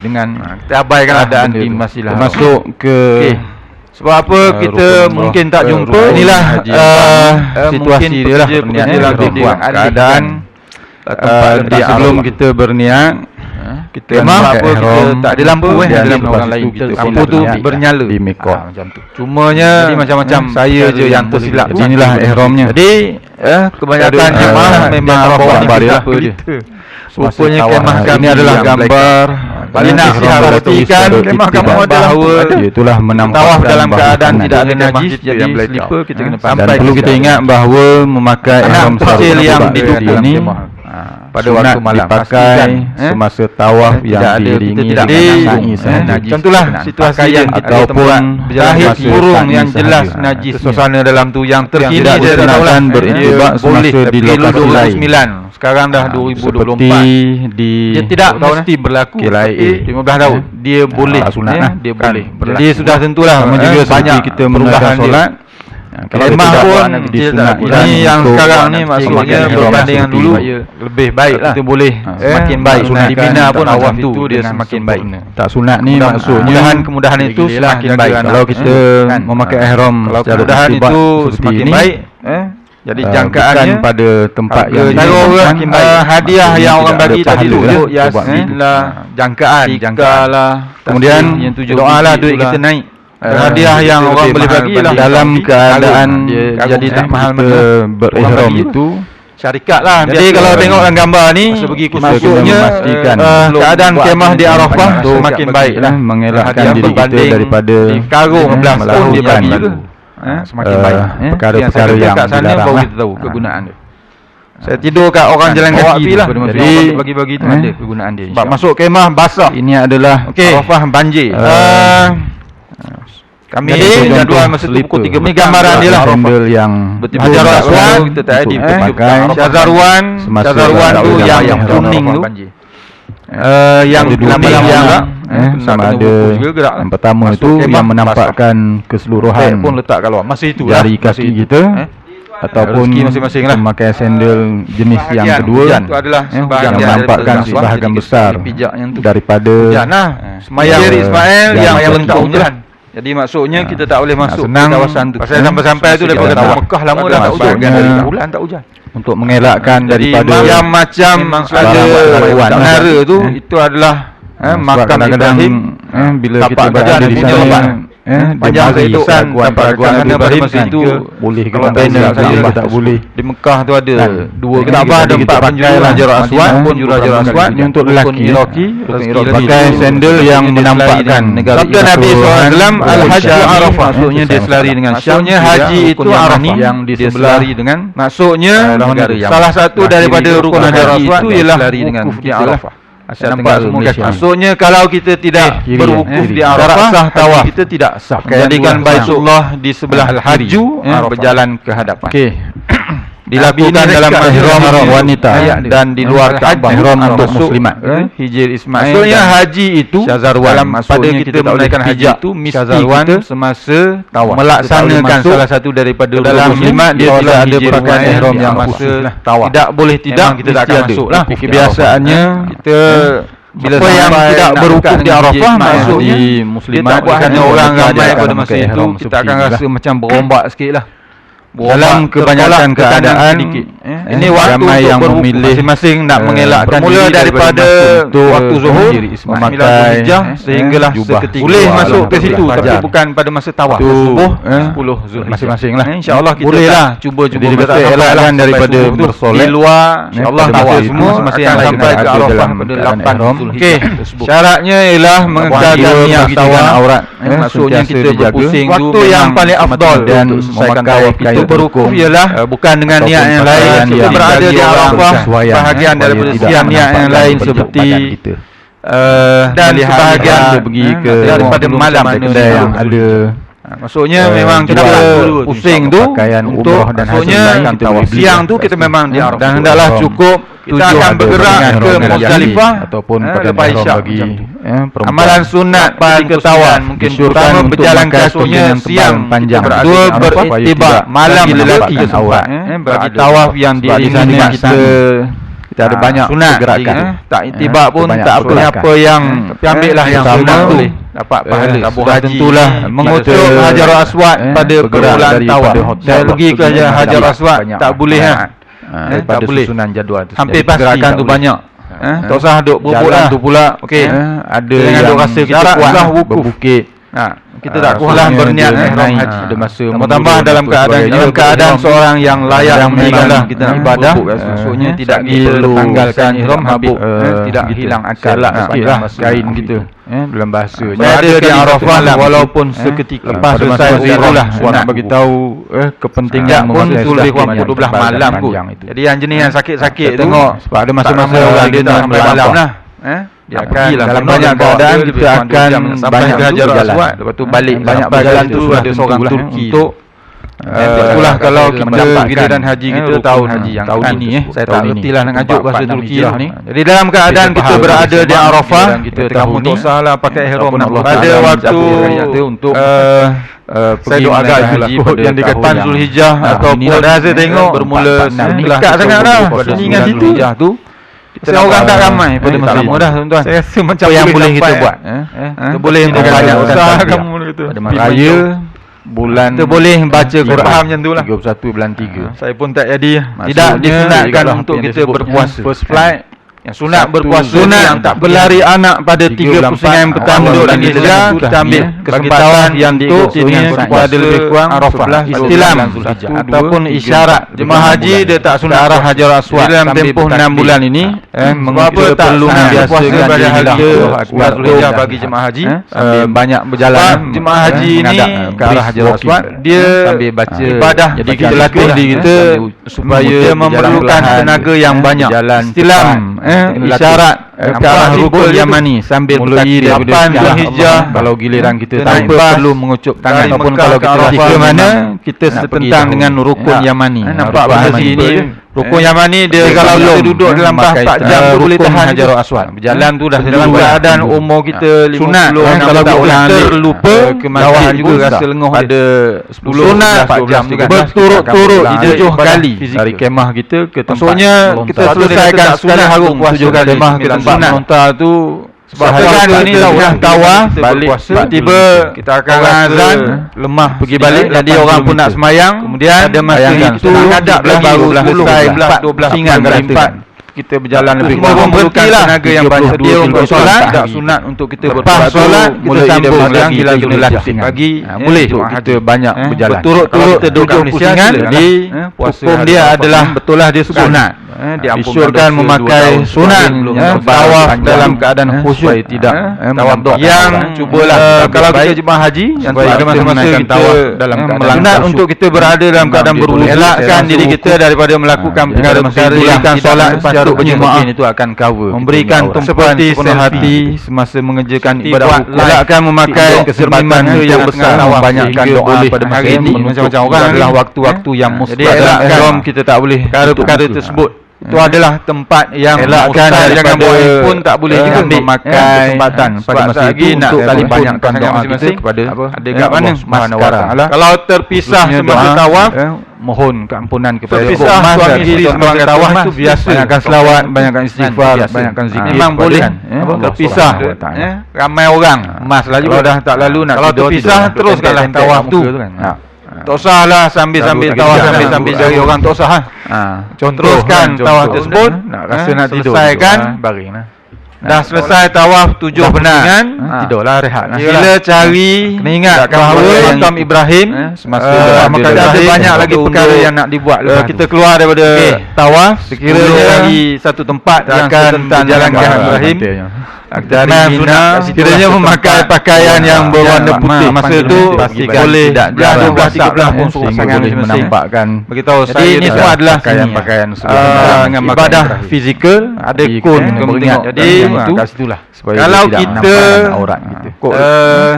dengan kita abaikan keadaan di Masjidil Haram. Masuk ke sebab apa kita mungkin tak jumpa. Inilah situasi dia lah dalam keadaan sebelum kita berniat kita apa kita tak ada lampu dalam orang lain kita lampu tu bernyala di mikot macam tu. Cumanya macam-macam saya je yang tersilap. Inilah ihramnya. Jadi kebanyakan jemaah memang bawa barilah dia. Rupanya kemah kami adalah gambar. Paling nak perhatikan kemah kamu bahawa itulah menampakkan tawaf dalam keadaan tidak ada najis, jadi slipper kita kena sampai perlu kita ingat bahawa memakai ihram kecil yang didukung ini pada waktu malam dipakai semasa tawaf yang diiringi dengan najis. Contohlah situasi yang ataupun zahir burung yang jelas najis, suasana dalam tu yang terkini dia akan berintibak semasa di lokasi lain. Sekarang dah 2024. Dia tidak mesti berlaku 15 tahun. Dia boleh dia boleh. Jadi sudah tentulah banyak kita menunaikan solat. Kalau pun ini yang sekarang ni maksudnya berbanding yang dulu lebih baik lah. Kita boleh semakin baik. Dibina pun awam tu dia semakin baik. Tak sunat ni maksudnya kemudahan itu semakin baik. Kalau kita memakai ihram secara kemudahan itu semakin baik. Jadi jangkaannya pada tempat yang hadiah yang orang bagi tadi tu Yasin lah, jangkaan lah. Kemudian doa lah duit kita naik. Hadiah yang orang boleh bagi lah dalam keadaan jadi tak mahal berihram itu syarikat lah. Jadi kalau tengok dalam gambar ni maksudnya keadaan kemah di Arafah semakin baik lah, mengelakkan diri kita daripada karung belas pun dia bagi juga semakin baik. Perkara-perkara yang kat sana baru kita tahu kegunaan dia. Saya tidur kat orang jalan kaki lah. Jadi bagi-bagi tu ada kegunaan dia. Sebab masuk kemah basah. Ini adalah Arafah banjir. Kami jadual masa tu pukul 3. Ni gambaran dia lah yang Hajar Aswad kita tak ada pakai Syazarwan tu yang kuning tu. Yang kuning yang sama ada yang pertama itu yang menampakkan keseluruhan pun letak kalau masih itu jari kaki kita ataupun masing-masing lah. Memakai sandal jenis yang kedua itu adalah yang menampakkan sebahagian besar daripada semayang Ismail yang letak hujan. Jadi maksudnya kita tak boleh masuk ke kawasan tu. Pasal sampai tu daripada Mekah lama dah tak hujan, bulan tak hujan. Untuk mengelakkan daripada yang macam ada menara tu itu adalah makam Ibrahim. Bila kita berada di sana panjang kehidupan dapat kerana pada masa itu boleh ke kontainer saja tak boleh. Di Mekah tu ada dua Kaabah, ada 4 penjuru Hajar Aswad pun Hajar Aswad untuk lelaki pakai sandal yang menampakkan negara Nabi SAW Al-Hajj Arafah, maksudnya dia selari dengan Syamnya haji itu Arafah yang dia selari dengan maksudnya salah satu daripada rukun Hajar Aswad itu ialah wukuf di Arafah. Nampak semua kaki. Maksudnya kalau kita tidak berwukuf di Arafah, tawaf kita tidak sah. Jadikan Baitullah di sebelah haju berjalan ke hadapan. Dilakukan dalam ihram wanita dan di luar Kaabah ihram untuk muslimat. Hijr Ismail. Maksudnya haji itu dalam pada kita menunaikan haji itu mesti kita semasa tawaf melaksanakan salah satu daripada dalam muslimat dia tidak ada pakaian ihram yang masa tawaf. Tidak boleh tidak kita tak akan masuklah. Kebiasaannya kita bila yang tidak berwukuf di Arafah maksudnya muslimat kerana orang ramai pada masa itu kita akan rasa macam berombak sikitlah. Dalam kebanyakan keadaan ini waktu yang memilih masing-masing nak mengelakkan bermula daripada waktu zuhur memakai sehinggalah seketika boleh masuk ke situ tapi bukan pada masa tawaf subuh 10 zuhur masing-masing lah. InsyaAllah kita bolehlah cuba elakkan daripada bersolat di luar. InsyaAllah kita semua masih akan sampai ke Arafah pada 8 Zulhijjah. Syaratnya ialah mengekang niat tawaf aurat. Maksudnya kita berpusing waktu yang paling afdal dan selesaikan tawaf kita berwukuf ialah bukan dengan niat yang lain. Kita berada di Arafah bahagian daripada siang niat yang lain seperti dan sebahagian pergi ke daripada malam kedai yang ada. Maksudnya memang kita pusing tu untuk maksudnya siang tu kita memang di Arafah dan hendaklah cukup kita akan bergerak ke Muzdalifah ataupun lepas Isyak bagi amalan sunat pada tawaf mungkin pertama berjalan kakinya siang panjang, dua beriktibar malam lelaki sempat bagi tawaf yang diiringi kita kita ada banyak sunat gerakan. Tak itibak pun tak apa yang tapi ambil lah yang sama sunat boleh dapat pahala tabung sudah haji. tentulah mengucuk Hajarul Aswad pada perbulan tawaf. hotel Pergi ke Hajarul Aswad tak boleh daripada tak boleh. susunan jadual tu. Hampir Jadi pasti gerakan tak tu boleh. banyak. Tak usah duk bubuk Jalan lah tu pula okey. ada Jangan yang duk rasa kita kuat lah wukuf. berbukit. Kita tak kuatlah maksudnya berniat dia ihram naik, haji. ada masa Tambah-tambah menurun dalam apa keadaan sebagainya. keadaan seorang yang layak yang meninggal memang kita nak ibadah, maksudnya tidak kita perlu tanggalkan ihram mabuk, tidak gitu. hilang akal Selak sikit sikit lah lah kain kita dalam bahasa saya ada di Arafah walaupun seketika seketika lepas pada selesai masa itulah lah saya nak bagi tahu kepentingan pun memakai tu lebih kurang sedakin pukul 12 yang malam kot. panjang itu. Jadi yang jenis yang sakit-sakit Kita tu tengok sebab ada masa-masa orang dia tak sampai malam melapar. lah. Dia akan dalam banyak keadaan kita akan sampai ke Hajarul berjalan. Aswad, lepas tu balik banyak sampai berjalan jalan tu tu ada seorang tentulah Turki untuk itulah kalau kita mendapatkan giliran haji kita tahun haji yang tahun ini ini saya tak reti lah nak ngajuk bahasa Turki lah ni. Jadi dalam keadaan kita berada di Arafah, kita kamu tak usahlah pakai ihram pada Taala waktu untuk saya doa agak haji yang dekat Zulhijjah ataupun saya tengok bermula dekat sangat dah sini dengan situ tu. Saya orang tak ramai pada masa itu dah tuan-tuan. Saya rasa macam yang boleh kita buat. Kita boleh banyak usaha usaha kamu gitu. pada raya bulan kita boleh baca Quran macam tu lah. 31 bulan 3. Saya pun tak jadi tidak disunatkan untuk kita berpuasa. First flight yang sunat berpuasa sunat yang tak berlari anak pada 3 pusingan yang pertama awal duduk bulan kita kita ambil kesempatan yang diikuti dengan pada lebih kurang Arafah istilam ataupun isyarat jemaah haji dia tak sunat arah Hajarul Aswad dalam tempoh 6 bulan ini mengapa tak perlu membiasakan pada hari Zulhijjah bagi jemaah haji sambil banyak berjalan jemaah haji ini ke arah Hajarul Aswad dia sambil baca ibadah jadi kita latih diri kita supaya dia memerlukan tenaga yang banyak istilam isyarat ke arah rukun Yamani sambil bertakbir 8 Zulhijjah kalau giliran kita tanpa perlu mengucup tangan ataupun kalau kita ke mana kita setentang dengan rukun Yamani. Nampak haji ini rukun Yamani dia kalau kita duduk dalam 4 jam tu boleh tahan Hajarul Aswad. Berjalan tu dah dalam keadaan umur kita 50 kalau kita terlupa ke masjid juga rasa lenguh ada 10 sunat jam berturut-turut 7 kali dari kemah kita ke tempat maksudnya kita selesaikan sekali harum 7 kali kemah ke tempat melontar tu sebab hari ini dah tawaf balik tiba kita akan azan lemah pergi balik jadi orang pun nak semayang kemudian ada masa itu hadap lagi baru selesai 12 singan kali 4 kita berjalan lebih kurang berhentilah tenaga yang banyak dia untuk solat tak sunat untuk kita berpuasa solat kita sambung lagi pagi boleh kita banyak berjalan berturut-turut kita duduk pusingan jadi hukum dia adalah betul lah dia sunat disyurkan memakai sunat tawaf dalam keadaan khusyuk tidak tawaf yang cubalah kalau kita jemaah haji yang pada masa-masa kita dalam sunat untuk kita berada dalam keadaan berwudu elakkan diri kita daripada melakukan perkara-perkara yang solat secara berjemaah itu akan cover memberikan tempat sepenuh hati semasa mengerjakan ibadah elakkan memakai kesempatan yang besar membanyakkan doa pada masa ini macam-macam orang adalah waktu-waktu yang musbah elakkan kita tak boleh perkara tersebut itu adalah tempat yang elakkan jangan buat pun tak boleh juga memakai kesempatan pada masa itu untuk kali banyakkan doa kita kepada ada kat mana Subhanahu wa taala kalau terpisah semasa tawaf mohon keampunan kepada terpisah suami isteri semasa tawaf itu biasa banyakkan selawat banyakkan istighfar banyakkan zikir memang boleh terpisah ramai orang emas lah juga kalau dah tak lalu nak kalau terpisah teruskanlah tawaf tu tak usahlah sambil-sambil tawaf sambil-sambil cari orang tak usah teruskan tawaf tersebut nak rasa nak tidur selesaikan baringlah dah selesai tawaf 7 pusingan tidurlah rehatlah bila cari kena ingat bahawa makam Ibrahim semasa makam ada banyak lagi perkara yang nak dibuat kita keluar daripada tawaf sekiranya lagi satu tempat yang akan berjalankan Ibrahim dari Mina sekiranya memakai pakaian yang berwarna putih masa itu boleh tidak 12-13 pun sangat menampakkan beritahu saya ini semua adalah pakaian dengan ibadah fizikal ada kun kepentingan jadi kat situlah kalau kita aurat kita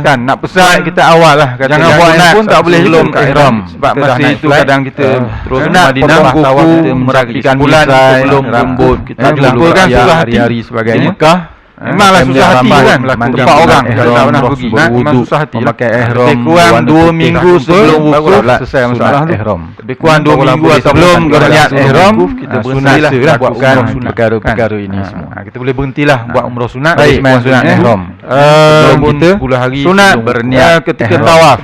kan nak pesan kita awal lah jangan buat pun tak boleh sebelum ihram sebab masa itu kadang kita terus Madinah kuku merapikan bulan sebelum rambut kita lupakan surah hari-hari sebagainya Mekah Memanglah susah hati kan tempat orang tak pernah pergi. Memang susah hati lah. Pakai ihram. Lebih kurang 2 minggu sebelum wukuf selesai masalah tu. Lebih kurang 2 minggu sebelum berniat ihram kita berhentilah buat perkara-perkara ini semua. Kita boleh berhentilah buat umrah sunat. Baik, sunat ihram. Sebelum kita 10 hari sunat berniat ketika tawaf.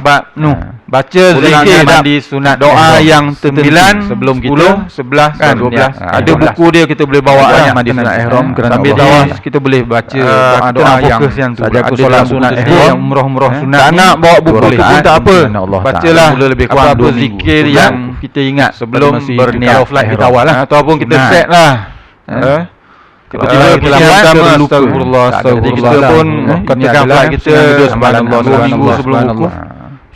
Baca zikir dan sunat doa yang 9 sebelum 10, 11 kan 12. Ada buku dia kita boleh bawa lah mandi sunat ihram kerana sambil tawaf kita boleh baca doa yang saja solat sunat ihram, yang umrah sunat. Tak nak bawa buku pun tak apa. Bacalah lebih kurang apa zikir yang kita ingat sebelum berniat flight kita awal lah ataupun kita set lah. Kita terlambat astagfirullah kita pun ketika flight kita subhanallah 2 minggu sebelum wukuf.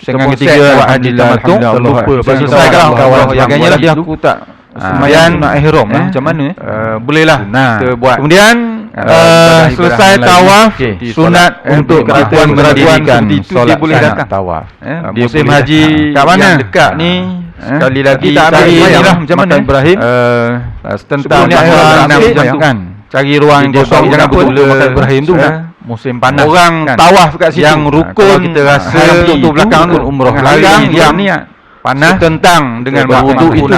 Dengan ketiga alhamdulillah lupa selesaikan yang sebagainya lah dia aku tak sembahyang ihram macam mana bolehlah kita buat. Kemudian selesai tawaf sunat untuk keraguan solat boleh datang tawaf musim haji kat mana dekat ni sekali lagi tak ambil lah macam mana Ibrahim tentang ihram kan cari ruang kosong jangan pun Ibrahim tu musim panas orang tawaf kat situ yang rukun kita rasa tu belakang tu umrah larang yang niat panas tentang dengan berwudu itu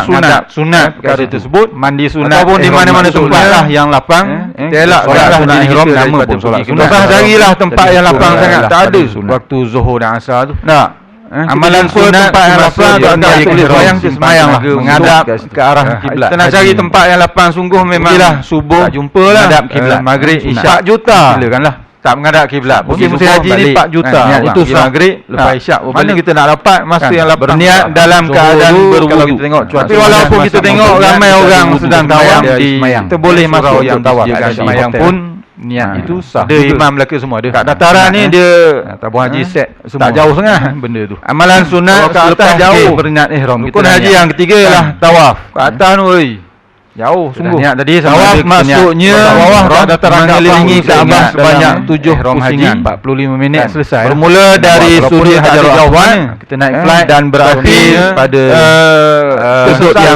sunat perkara tersebut mandi sunat ataupun di mana-mana tempat lah yang lapang elak solat sunat ihram nama pun solat sunat carilah tempat yang lapang sangat tak ada waktu zuhur dan asar tu nak amalan sunat tempat yang lapang tu anda boleh sembahyang semayang lah menghadap ke arah kiblat. Kita nak cari tempat yang lapang sungguh memang subuh tak jumpa lah menghadap kiblat maghrib isyak 4 juta silakanlah tak menghadap kiblat. Mungkin musim haji ni 4 juta. Itu maghrib lepas isyak. Mana kita nak dapat masa yang lapang berniat dalam keadaan berwudu. Kalau kita tengok cuaca. Tapi walaupun kita tengok ramai orang sedang tawaf kita boleh masuk yang tawaf. Semayang pun niat itu sah. Ada imam Melaka semua ada. Kat dataran ni dia tabung haji set semua. Tak jauh sangat benda tu. Amalan sunat selepas jauh berniat ihram. Rukun haji yang ketiga lah tawaf. Kat atas tu jauh sungguh. Niat tadi tawaf maksudnya bawah dataran mengelilingi Kaabah sebanyak 7 pusingan 45 minit selesai. Bermula dari sudut Hajarul Aswad kita naik flight dan berakhir pada sudut yang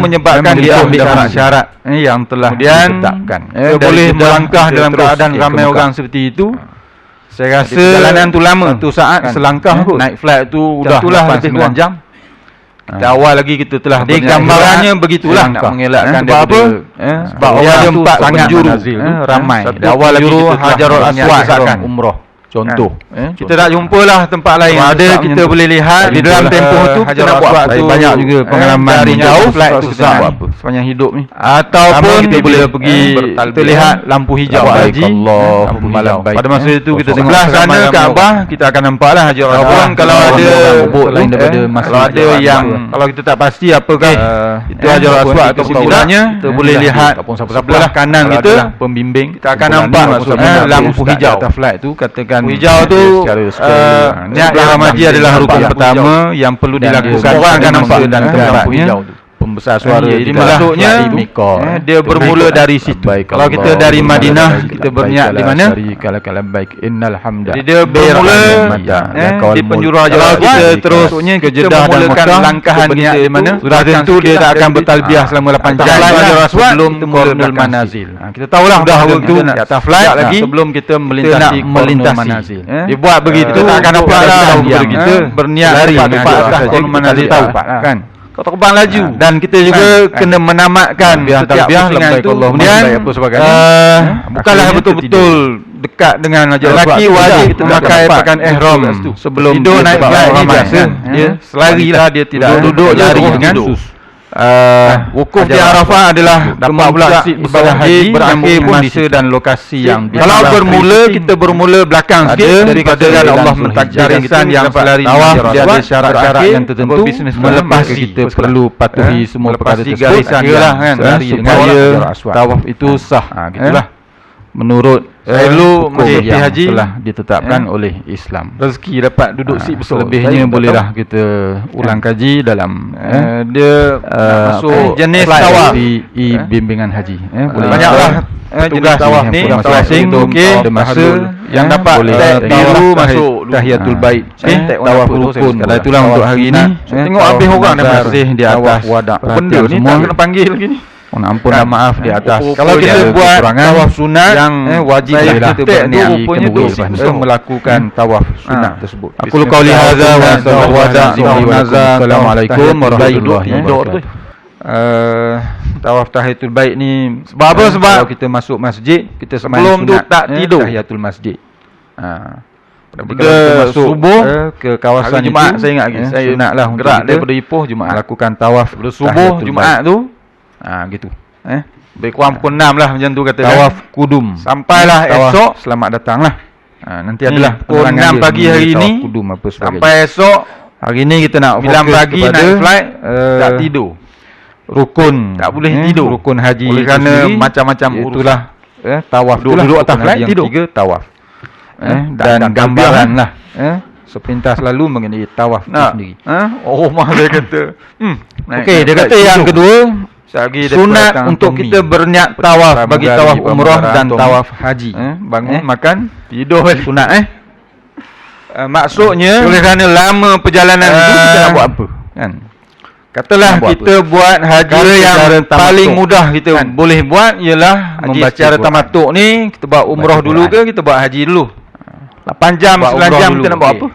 menyebabkan dia ambil syarat yang telah ditetapkan. Boleh melangkah dalam keadaan ramai orang seperti itu. Saya rasa perjalanan tu lama. Satu saat selangkah kot. Naik flight tu dah 9 jam. Kita awal lagi kita telah gambarannya begitulah nak mengelakkan sebab apa? Sebab orang tempat penjuru ramai. Awal lagi kita Hajarul Aswad akan umrah. Contoh kita tak jumpalah tempat lain ada kita boleh lihat di dalam tempoh tu kita nak buat tu banyak juga pengalaman dari jauh flight tu kita buat apa sepanjang hidup ni ataupun kita boleh pergi kita lihat lampu hijau haji pada masa itu kita tengok sebelah sana Kaabah kita akan nampaklah Hajarul Aswad kalau ada lain daripada kalau ada yang kalau kita tak pasti apakah itu Hajarul Aswad atau kesimpulannya kita boleh lihat sebelah kanan kita pembimbing kita akan nampak maksudnya lampu hijau atas flight tu katakan hijau tu niat ihram haji adalah rukun pertama yang perlu dilakukan. Orang akan nampak dan tempatnya pembesar suara jadi maksudnya dia bermula dari situ. Kalau kita dari Madinah kita berniat di mana? Jadi dia bermula di penjuru Hajarul Aswad kita terus ke Jeddah dan Mekah langkahan niat di mana? Sudah tentu dia tak akan bertalbiah selama 8 jam Hajarul Aswad sebelum Qurnul Manazil. Kita tahulah dah waktu di atas flight lagi sebelum kita melintasi Qurnul Manazil. Dia buat begitu tak akan dapat lah kita berniat lari atas Qurnul Manazil kan. Kau terbang laju dan kita juga kena menamatkan setiap pusingan itu. Kemudian bukanlah betul-betul dekat dengan Hajarul Aswad. Lelaki wajib kita pakai pakaian ihram sebelum tidur naik flight ni biasa. Dia selarilah dia tidak duduk lari dengan wukuf di Arafah adalah dapat pula ibadah haji berakhir pun di dan lokasi yang kalau bermula kita bermula belakang sikit daripada Allah mentakdirkan yang selari tawaf dia ada syarat-syarat yang tertentu melepas kita perlu patuhi semua perkara tersebut kiralah kan selari dengan tawaf itu sah gitulah menurut majlis haji telah ditetapkan oleh Islam. Rezeki dapat duduk seat besar. Lebihnya bolehlah kita ulang kaji dalam dia masuk jenis tawaf di bimbingan haji. Boleh banyaklah jenis tawaf ni masing-masing okey ada masa yang dapat biru masuk tahiyatul bait tawaf rukun. Kalau itulah untuk hari ni. Tengok habis orang dah masih di atas wadah benda ni tak kena panggil lagi ni. Mohon ampun dan maaf di atas. Kalau kita buat tawaf sunat yang wajib kita berniat rupanya tu melakukan tawaf sunat tersebut. Aku qauli hadza wa assalamualaikum warahmatullahi wabarakatuh. Tawaf tahiyatul bait ni sebab apa? Sebab kalau kita masuk masjid, kita sebelum tu tak tidur tahiyatul masjid. Bila masuk subuh ke kawasan Jumaat, saya ingat lagi, saya sunatlah gerak daripada Ipoh Jumaat lakukan tawaf bila subuh Jumaat tu. Gitu. Lebih kurang pukul 6 lah macam tu kata tawaf kudum. Sampailah esok, selamat datanglah. Nanti adalah pukul 6 pagi hari ni kudum apa sebagainya. Sampai esok hari ni kita nak 9 pagi naik flight, tak tidur. Rukun tak boleh tidur. Rukun haji oleh kerana macam-macam itulah tawaf duduk atas flight tidur. 3 tawaf. Dan gambaran lah sepintas lalu mengenai tawaf itu sendiri. Mah dia kata. Okey, dia kata yang kedua, sunat untuk kita berniat tawaf bagi tawaf umrah dan tawaf haji. Bangun makan tidur sunat maksudnya oleh kerana lama perjalanan itu kita nak buat apa kan? Katalah kita buat haji yang paling mudah kita boleh buat ialah membaca secara tamatuk ni, kita buat umrah dulu ke kita buat haji dulu. 8 jam 9 jam kita nak buat apa?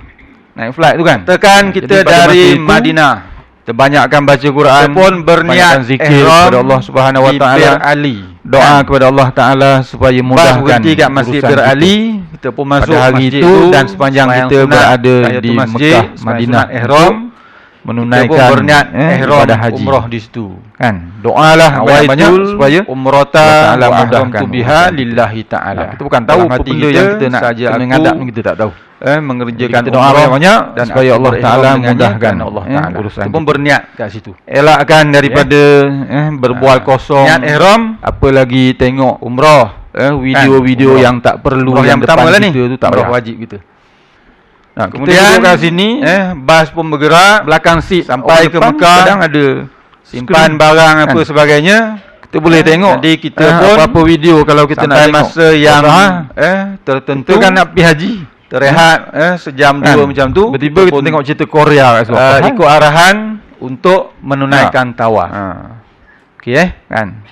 Naik flight tu kan. Tekan kita dari Madinah, kita banyakkan baca Quran pun berniat zikir kepada Allah Subhanahu Wa Taala, doa kepada Allah Taala supaya mudahkan berhenti kat Masjid Bir Ali. Kita pun masuk hari itu dan sepanjang kita berada di Mekah Madinah ihram, menunaikan berniat ihram umrah di situ kan. Doalah banyak-banyak supaya umrata wa ahramtu biha lillahi taala. Kita bukan tahu hati kita yang kita nak saja menghadap ni, kita tak tahu. Mengerjakan doa banyak dan supaya Allah Taala mudahkan Allah Taala urusan. Kita pun berniat kat situ. Elakkan daripada berbual kosong niat ihram, apalagi tengok umrah video-video yang tak perlu yang depan kita tu tak wajib kita. Kemudian kat sini bas pun bergerak belakang seat sampai ke Mekah, kadang ada simpan barang apa sebagainya, kita boleh tengok. Jadi kita pun apa video kalau kita nak tengok masa yang tertentu kan nak pergi haji, terehat sejam dua macam tu, tiba-tiba kita tengok cerita Korea kat situ, ikut arahan untuk menunaikan tawaf. Okey kan.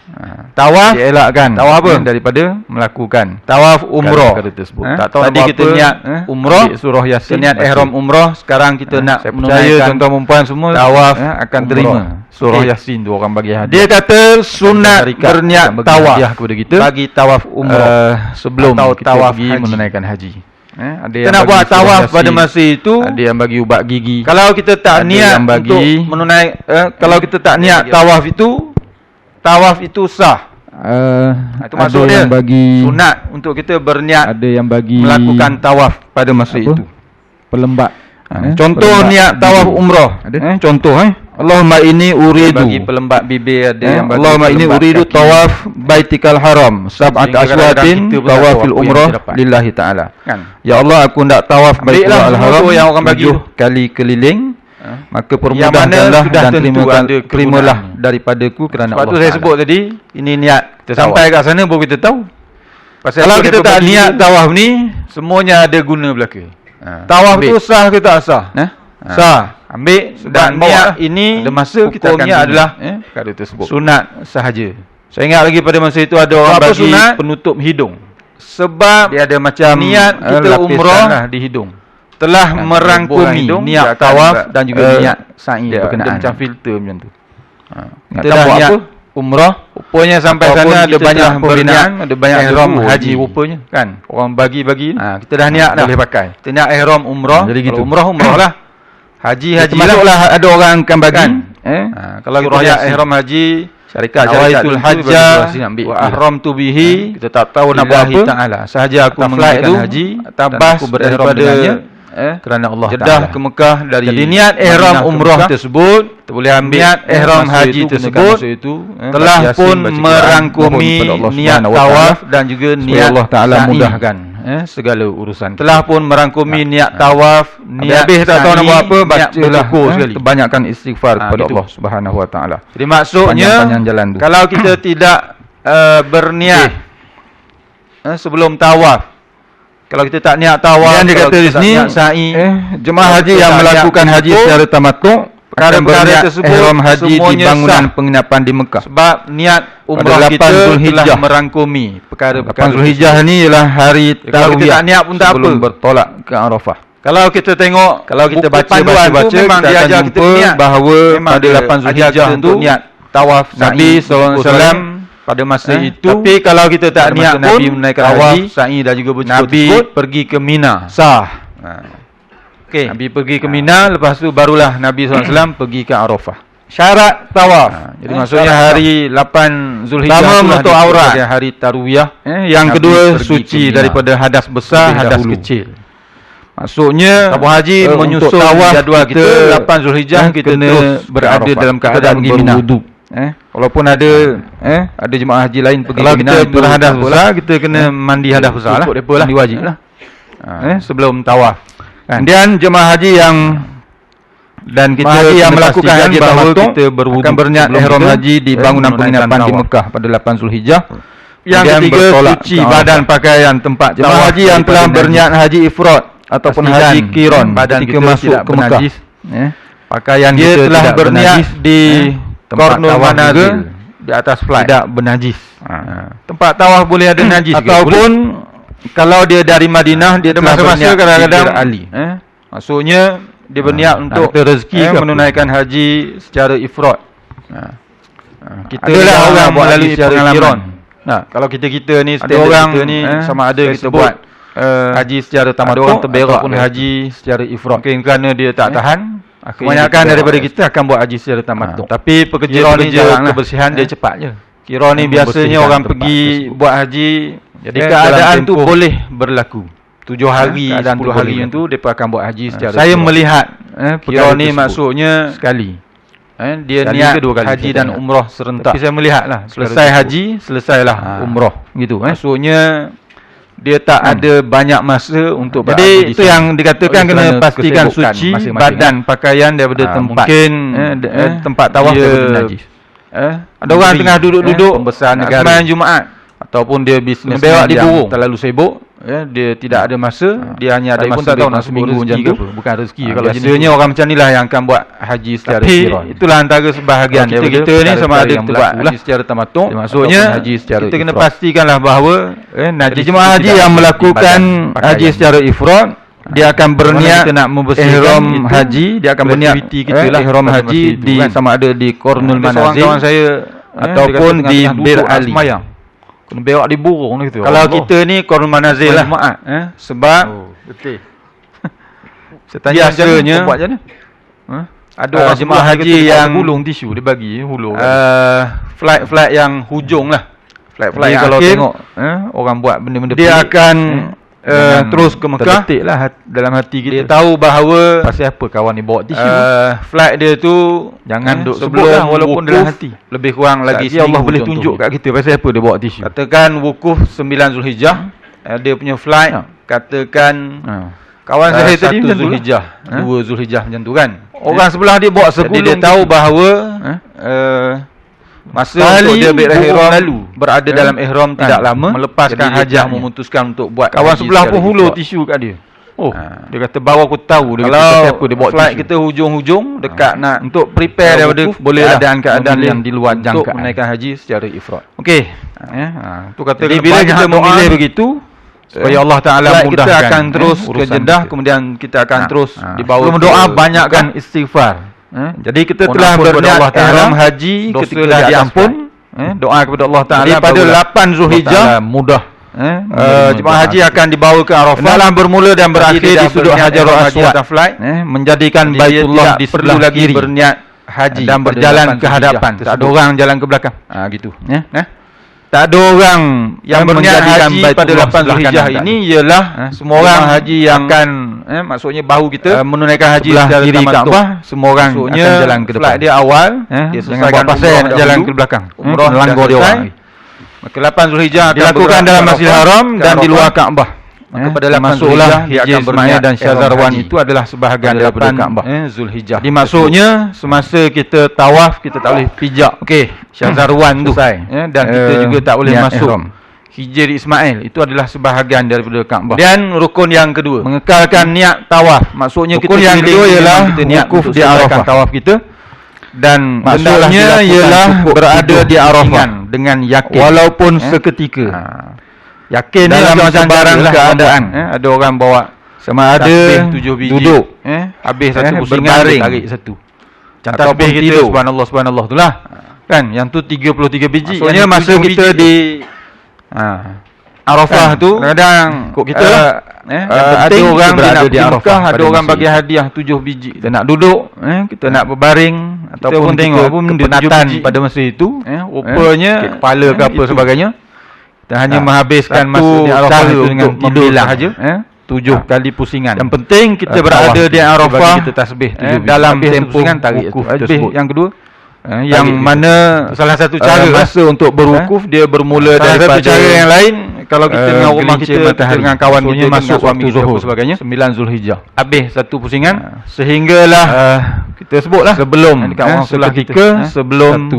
Tawaf dielakkan. Tawaf apa? Daripada melakukan tawaf umrah tersebut. Tak tahu tadi kita niat umrah, surah Yasin, niat ihram umrah, sekarang kita nak menunaikan, tuan-tuan dan puan semua tawaf akan terima surah Yasin tu orang bagi hadiah. Dia kata sunat berniat tawaf kepada kita bagi tawaf umrah sebelum kita pergi menunaikan haji. Ada yang nak buat tawaf pada masa itu, ada yang bagi ubat gigi. Kalau kita tak niat untuk menunaikan, kalau kita tak niat tawaf itu sah. Itu maksud dia bagi sunat untuk kita berniat, ada yang bagi melakukan tawaf pada masa itu. Pelembat. Contoh niat tawaf umrah. Contoh Allahumma inni uridu, bagi pelembat bibir, ada yang bagi Allahumma inni uridu tawaf baitikal haram sab'at aswatin tawafil umrah lillahi ta'ala. Ya Allah, aku nak tawaf baitikal haram yang orang bagi 7 kali keliling. Maka permudahkanlah dan terimalah daripadaku kerana Allah. Sebab tu saya sebut tadi, ini niat. Kita sampai kat sana baru kita tahu. Kalau kita tak niat tawaf ni, semuanya ada guna belaka. Tawaf tu sah ke tak sah? Sah. Ambil dan niat ini, ada masa kita akan adalah sunat sahaja. Saya ingat lagi pada masa itu ada orang bagi penutup hidung. Sebab dia ada macam niat kita umrah di hidung telah merangkumi niat tawaf dan juga niat sa'i berkenaan. Macam filter macam tu. Kita dah niat umrah, rupanya sampai sana ada banyak berniat, ada banyak ihram haji rupanya kan. Orang bagi-bagi kita dah niat dah boleh pakai. Kita niat ihram umrah. Jadi gitu. Umrah lah. Haji lah ada orang akan bagi. Kalau kita niat ihram haji, syarikat hajjah wa ahramtu bihi, kita tak tahu nak buat apa. Sahaja aku menunaikan haji, tabas berihram dengannya kerana Allah Taala ke Mekah dari. Jadi niat ihram umrah tersebut, kita boleh ambil niat ihram haji tersebut telah pun merangkumi niat tawaf dan juga niat Allah Taala mudahkan segala urusan. Telah pun merangkumi niat tawaf, niat habis tak tahu nak buat apa, bacalah sekali. Banyakkan istighfar kepada Allah Subhanahu Wa Taala. Jadi maksudnya kalau kita tidak berniat sebelum tawaf, kalau kita tak niat tawaf, dia kata di sini sa'i, jemaah haji yang melakukan haji secara tamattu' perkara-perkara tersebut ihram haji di semuanya bangunan sah. penginapan di Mekah. Sebab niat umrah Pada 8 kita Zulhijjah. telah merangkumi perkara-perkara 8 Zulhijjah ni ialah hari kalau kita tak niat pun tak sebelum apa. bertolak ke Arafah. Kalau kita tengok, kalau kita Buku baca panduan baca tu memang kita dia akan ajar jumpa kita niat bahawa memang pada dia 8 ajar Zulhijjah kita tu untuk niat tawaf Nabi SAW pada masa itu. tapi kalau kita tak pada niat masa pun Nabi menaikkan tawaf haji, sa'i dan juga bercukur Nabi tersebut pergi ke Mina. sah. Okey. Nabi pergi ke Mina, lepas tu barulah Nabi SAW pergi ke Arafah. Syarat tawaf. Jadi maksudnya hari 8 Zulhijjah Pertama, itulah menutup disebut aurat. sebagai hari tarwiyah. Yang Nabi kedua pergi ke suci Mina. daripada hadas besar, Lebih hadas dahulu. kecil. Maksudnya Tabung haji untuk menyusun tawaf jadual kita 8 Zulhijjah kita kena terus berada Arafah. dalam Kita keadaan pergi Mina. berwudu. Walaupun ada jemaah haji lain pergi Kalau ke Mina kita itu berhadas tak besar, apalah. kita kena mandi hadas besar lah. Ikut depa lah. Mandi wajib lah. Sebelum tawaf. Kemudian jemaah haji yang Dan kita haji yang kena melakukan pastikan haji bahawa tamattu kita berwudu akan berniat sebelum ihram kita, haji di bangunan menunaikan penginapan di tawaf. Mekah pada 8 Zulhijjah. Yang Kemudian ketiga, bertolak cuci ke badan Arafah. pakaian tempat Jemaah tawaf haji yang telah daripada berniat haji ifrad ataupun Pastikan haji qiran badan ketika kita masuk tidak ke Mekah. bernajis. Pakaian Dia kita telah tidak berniat bernajis di tempat Qarnul tawaf Manazil juga di atas flight. tidak bernajis. Tempat tawaf boleh ada najis ke? Ataupun kalau dia dari Madinah dia Ada telah masa-masa berniat kadang-kadang di Bir Ali. Maksudnya dia berniat untuk kata rezeki ke apa? menunaikan haji secara ifrad. Kita Adalah ni orang buat melalui haji secara pengalaman. qiran. Kalau kita ni Ada standard orang, kita ni sama ada kita tersebut, buat haji secara tamattu orang terberak ataupun dia. haji secara ifrad. Mungkin kerana dia tak tahan, Kebanyakan daripada kita akan buat haji secara tamattu. Tapi Qiran ni pekerja-pekerja jarang lah. kebersihan dia cepat je. Qiran ni Yang biasanya membersihkan orang tempat pergi tersebut. buat haji, Jadi dalam keadaan tu tempoh boleh berlaku. 7 hari, keadaan 10 tu hari boleh yang tu mereka akan buat haji secara Saya ifrad. melihat Qiran perkara ni tersebut maksudnya sekali. dia Sekali niat ke 2 kali haji saya dan tengok. umrah serentak. Tapi saya melihat lah Selesai haji, selesailah umrah. gitu. Maksudnya dia tak ada banyak masa untuk Jadi berada di itu sana. yang dikatakan Oleh kena kerana pastikan kesibukan suci masing-masing, badan pakaian daripada tempat mungkin tempat tawaf dia, daripada najis. Ada orang tengah duduk-duduk pembesar nak negara. sembahyang Jumaat ataupun dia bisnes Berak di yang burung. terlalu sibuk, dia tidak ada masa, dia hanya ada Saya pun masa tak tahu lebih nak kurang seminggu rezeki macam ke tu. apa. Bukan rezeki kalau Biasanya jenis orang macam ni lah yang akan buat haji secara tapi qiran. itulah antara sebahagian Kalau daripada kita ni sama perkara-perkara ada yang kita berlaku buat lah. haji secara tamattu, Maksudnya ataupun haji secara kita kena ifrad. pastikanlah bahawa Jadi najis jemaah itu haji tidak yang ada di melakukan badan haji pakaian. secara ifrad dia akan berniat kita nak membersihkan ihram itu, haji, dia akan berniat aktiviti kita lah ihram pada haji masa itu, di kan. sama ada di Qarnul Ada seorang Manazil kawan saya ataupun dia kata di tengah-tengah Bir duduk nak Ali. sembahyang. Kena berak di burung gitu. Kalau kita ni Qarnul Manazil lah. Jumaat, sebab Betul. saya tanya Biasanya, buat macam mana? Ada orang orang jemaah sebelah haji kita yang gulung tisu dia bagi hulur. flight yang hujung lah. Flight Jadi yang kalau akhir, tengok orang buat benda-benda dia pelik, akan jangan terus ke Mekah. terdetik lah dalam hati kita. Dia tahu bahawa pasal apa kawan ni bawa tisu. flight dia tu Jangan duk sebut sebelum lah walaupun wukuf, dalam hati. lebih kurang lagi Lagi Allah seminggu boleh contohnya. tunjuk kat kita pasal apa dia bawa tisu. Katakan wukuf 9 Zulhijjah, dia punya flight katakan Kawan saya tadi 1 macam tu lah. Zulhijjah, 2 Zulhijjah macam tu kan. Orang sebelah dia bawa Jadi segulung dia tahu tisu. bahawa masa Sekali untuk dia burung ihram lalu, berada dalam ihram tidak lama, melepaskan jadi dia hajatnya. memutuskan untuk buat Kawan haji sebelah secara pun hulur ifrad. tisu kat dia. Dia kata baru aku tahu dia Kalau kata siapa dia bawa flight tisu. kita hujung-hujung dekat nak Untuk prepare daripada wukuf, boleh lah keadaan-keadaan memilih yang di luar untuk jangkaan menaikkan haji secara ifrad. Okey. Tu kata Jadi bila kita memilih begitu supaya Allah Taala flight mudahkan kita akan terus ke urusan Jeddah, kita. Kemudian kita akan terus dibawa sebelum ke doa Mekah. banyakkan istighfar. Jadi kita Mohon telah ampun kepada berniat Allah Ta'ala, ihram haji dosa ketika dah dah diampun. diampun. Doa kepada Allah Taala Jadi pada barulah 8 Zulhijjah Allah Ta'ala mudah. jemaah haji akan dibawa ke Arafah. Hendaklah bermula dan berakhir Jadi dia di sudut berniat Hajarul ihram haji Aswad. atas flight, menjadikan Jadi dia Baitullah tidak di perlu sebelah lagi kiri berniat haji dan pada berjalan 8 ke hadapan. Zulhijjah Tak ada tersebut. orang jalan ke belakang. Gitu. Tak ada orang Yang berniat menjadikan haji Baitullah pada 8 sebelah Zulhijjah kanan. ini ialah semua orang Jemaah haji yang akan maksudnya bahu kita menunaikan haji sebelah secara kiri tamattu. Kaabah, Semua orang maksudnya akan jalan ke depan. flight dia awal, dia Jangan selesaikan buat pasal umrah nak jalan dahulu. ke belakang. Umrah dah Melanggar dia selesai. orang. Maka 8 Zulhijjah akan Dilakukan bergerak dalam ke Masjidil Arafah, Haram ke dan di luar Arafah. Kaabah. Maka pada 8 Masuklah Zulhijjah dia DJ akan Ismail berniat dan Syazarwan haji. itu adalah sebahagian Pada daripada 8 Kaabah. Zulhijjah. Jadi maksudnya semasa kita tawaf kita tak boleh pijak okey, Syazarwan tu selesai. dan kita juga tak boleh niat masuk ihram. Hijr Ismail, itu adalah sebahagian daripada Kaabah. Dan rukun yang kedua, mengekalkan niat tawaf. Maksudnya rukun kita yang kedua ialah kita niat wukuf di Arafah tawaf kita, dan maksudnya ialah berada di Arafah dengan yakin walaupun seketika. Yakin dalam macam-macam keadaan. Ada orang bawa sama ada 7 biji duduk, habis satu pusingan tarik satu. Ataupun kita subhanallah subhanallah itulah. Kan yang tu 33 biji. Maksudnya masa kita di Arafah tu kadang kita ada orang berada di Arafah, ada orang bagi hadiah 7 biji. Kita nak duduk, kita nak berbaring ataupun tengok pun penatan pada masa itu, rupanya kepala ke apa sebagainya. Kita hanya menghabiskan masa di Arafah itu dengan tidur saja. 7 kali pusingan. Yang penting kita berada di Arafah, kita tasbih dalam tempoh tarik tersebut. Yang kedua, yang mana salah satu cara masa untuk berwukuf dia bermula daripada cara yang lain. Kalau kita dengan rumah kita dengan kawan kita masuk waktu Zuhur sebagainya 9 Zulhijjah, habis satu pusingan sehinggalah kita sebutlah sebelum seketika sebelum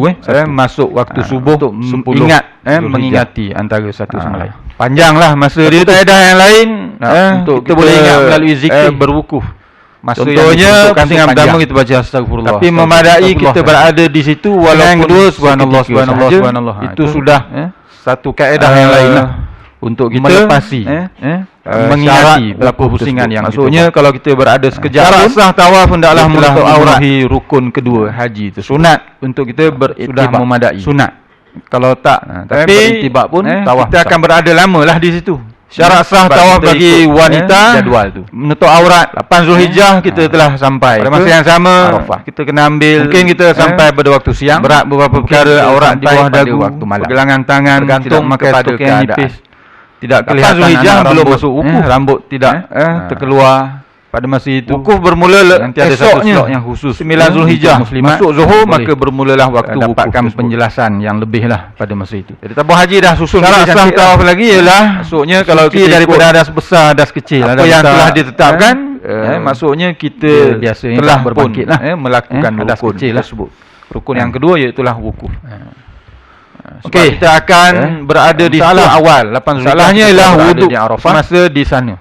masuk waktu subuh untuk ingat mengingati antara satu sama lain. Panjanglah masa dia. Kaedah yang lain untuk kita boleh ingat melalui zikir berwukuf. Contohnya pusingan pertama kita baca astagfirullah. Tapi memadai kita berada di situ walaupun kedua subhanallah subhanallah subhanallah. Itu sudah satu kaedah yang lain lah untuk kita melepasi mengingati berapa pusingan yang maksudnya kalau kita berada sekejap pun sah tawaf hendaklah menutup aurat rukun kedua haji itu sunat untuk kita sudah memadai sunat. Kalau tak tapi berintibak pun tawaf kita akan berada lamalah di situ. Syarat sah tawaf bagi wanita jadual tu menutup aurat 8 Zulhijjah kita telah sampai. Pada masa yang sama Arafah kita kena ambil, mungkin kita sampai pada waktu siang, berat beberapa perkara, aurat di bawah dagu, pergelangan tangan, tidak memakai stok yang nipis, tidak kelihatan Zulhijjah belum masuk wukuf, rambut tidak terkeluar pada masa itu. Wukuf bermula nanti ada satu slot yang khusus 9 Zulhijjah masuk Zuhur, maka bermulalah waktu dapatkan penjelasan yang lebih lah pada masa itu. Jadi tabung haji dah susun syarat sah tawaf lagi ialah maksudnya kalau kita daripada hadas besar hadas kecil apa yang telah ditetapkan, maksudnya kita biasanya telah berbangkitlah melakukan hadas kecil tersebut. Rukun yang kedua iaitulah wukuf. Okey, kita akan berada di situ awal 8 Zulhijjah. Salahnya ialah wuduk masa di sana.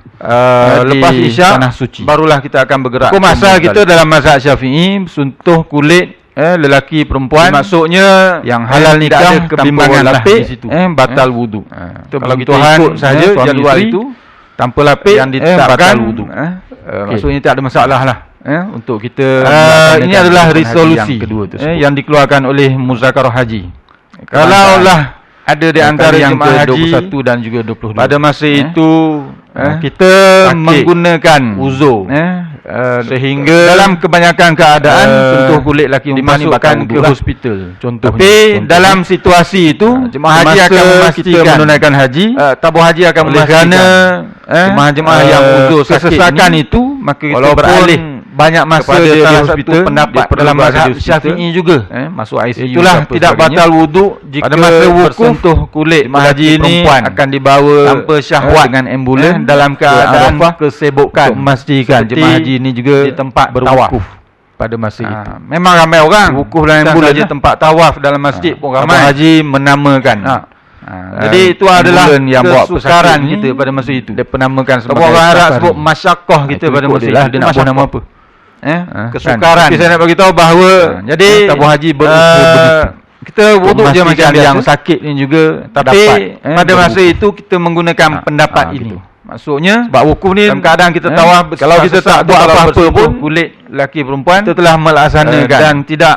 Lepas Isyak barulah kita akan bergerak. Masa kita dalam mazhab Syafi'i sentuh kulit lelaki perempuan, maksudnya yang halal nikah kebimbangan lapik batal wudu. Kalau kita ikut saja jadual itu tanpa lapik yang ditetapkan wudu. Maksudnya tak ada masalah lah. Untuk kita ini adalah resolusi yang dikeluarkan oleh Muzakarah Haji. Kalaulah ada di antara yang jemaah haji 21 dan juga 22 pada masa itu kita menggunakan uzur sehingga dalam kebanyakan keadaan sentuh kulit lelaki dimasukkan ke hospital contohnya. Tapi dalam situasi itu jemaah haji akan memastikan menunaikan haji, tabung haji akan memastikan jemaah-jemaah yang uzur kesesakan itu, maka kita beralih banyak masa di hospital pendapat dalam mazhab Syafi'i juga masuk ICU. Itulah tidak batal wuduk jika pada masa wukuf kulit haji ini akan dibawa tanpa syahwat dengan ambulans dalam keadaan kesibukan untuk memastikan jemaah haji ini juga di tempat berwukuf pada masa itu. Memang ramai orang wukuf dalam ambulans je tempat tawaf dalam masjid pun ramai. Haji menamakan. Jadi itu adalah yang buat kesukaran kita pada masa itu. Dia penamakan sebagai orang Arab sebut masyaqqah kita pada masa itu. Dia nak buat nama apa? Kesukaran. Saya nak bagi tahu bahawa jadi tabung haji kita wuduk je macam yang sakit ni juga tapi pada masa itu kita menggunakan pendapat ini. Maksudnya sebab wukuf ni dalam keadaan kita tawaf, kalau kita tak buat apa-apa pun kulit lelaki perempuan kita telah melaksanakan dan tidak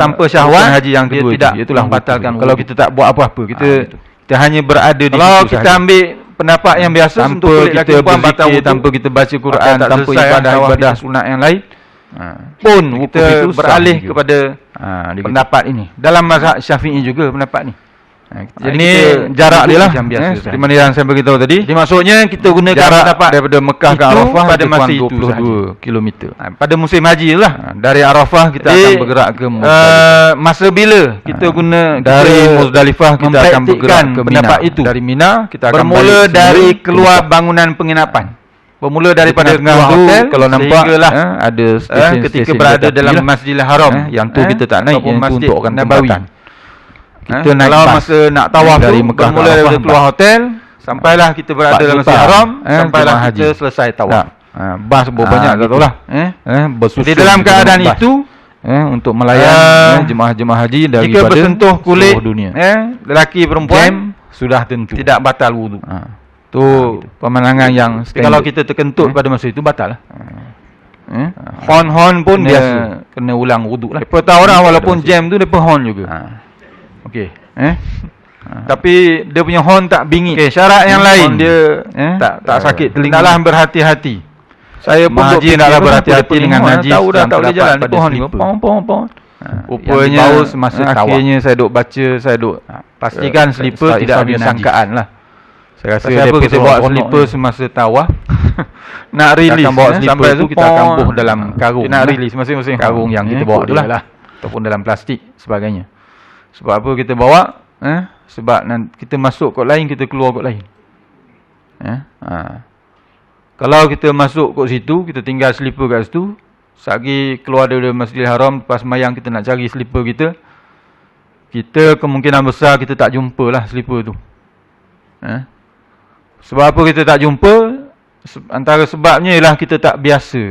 tanpa syahwat haji yang kedua tidak itulah membatalkan. Kalau kita tak buat apa-apa, kita hanya berada di situ. Kalau kita ambil pendapat yang biasa tanpa kita berzikir, tanpa kita baca Quran, tanpa ibadah sunat yang lain pun kita beralih kepada pendapat ini. Dalam mazhab Syafi'i juga pendapat ni. Jadi ini jarak dia lah seperti mana yang saya beritahu tadi. Jadi maksudnya kita gunakan pendapat daripada Mekah ke Arafah pada masa itu 22 km. Pada musim haji lah. Dari Arafah kita akan bergerak ke Muzdalifah. Masa bila kita guna dari Muzdalifah kita akan bergerak ke Mina. Dari Mina kita akan bermula dari keluar bangunan penginapan. Bermula daripada tengah hotel, kalau nampak ada stesen ketika berada dalam Masjidil Haram yang tu kita tak naik, yang tu untuk orang tempatan. kita naik kalau bas masa nak tawaf dari tu, Mekah bermula daripada keluar hotel sampailah kita berada dalam Masjid Haram, sampailah jemaah kita haji. selesai tawaf. Bas berbanyak tak tahulah. Di dalam keadaan itu untuk melayan jemaah-jemaah haji jika daripada bersentuh kulit seluruh dunia. lelaki perempuan Sudah tentu tidak batal wudu. tu pemandangan yang Kalau kita terkentut pada masa itu batal lah. Hon pun biasa kena ulang wuduk lah. Depa tahu orang walaupun jam tu depa hon juga. Okey. Tapi dia punya hon tak bingit. Syarat yang lain dia tak sakit telinga. Hendaklah berhati-hati. Saya pun haji hendaklah berhati-hati dengan haji tahu dah yang tak boleh jalan terdapat depa hon pada ni. slipper. Pom. Rupanya Yang dibawa semasa tawaf. akhirnya saya duk baca, saya duk Pastikan slipper tidak ada sangkaan lah. Saya rasa Pasal apa kita bawa slipper semasa tawaf? Nak release akan bawa slipper sampai tu kita akan buh dalam karung. Nak release masing-masing karung yang kita bawa tu lah, ataupun dalam plastik sebagainya. Sebab apa kita bawa? Sebab kita masuk kot lain, kita keluar kot lain. Kalau kita masuk kot situ, kita tinggal slipper kat situ, sagi keluar dari Masjidil Haram, lepas sembahyang kita nak cari slipper kita kemungkinan besar kita tak jumpa lah slipper tu. Sebab apa kita tak jumpa? Antara sebabnya ialah kita tak biasa.